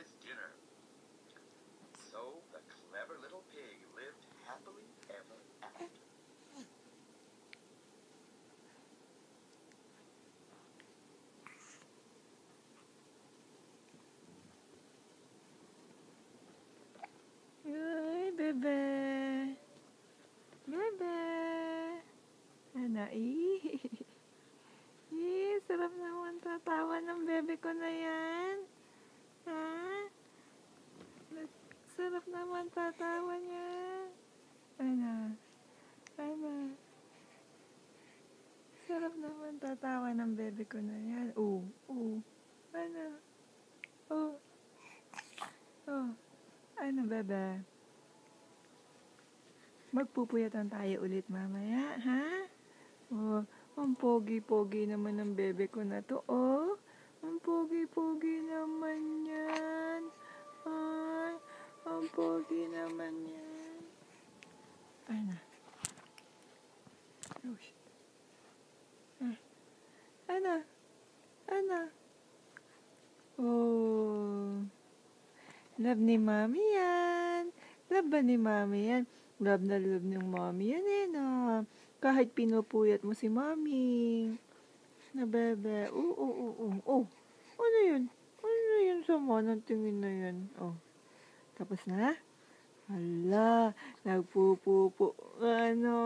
his dinner. So the clever little pig lived happily ever after. Ay, bebe. Bebe. Ano, sarap naman tatawa ng bebe ko na yan. Ha? Sarap naman tatawa niya. Ano? Ano? Sarap naman tatawa ng bebe ko na yan. Ano? Ano, bebe? Magpupuyatan tayo ulit mamaya, ha? Ang pogi-pogi naman ng bebe ko na to, Ang pogi-pogi naman yan. Ay, ang pogi naman yan. Ano? Oh, shit. Ano? Ano? Oh. Love ni mami yan. Love ba ni mami yan? Love na love ng mami yan no? Kahit pinupuyat mo si mami. Na bebe. Ano yun? Ano yun sama ng tingin na yan? Tapos na? Hala, nagpupupo. Ano?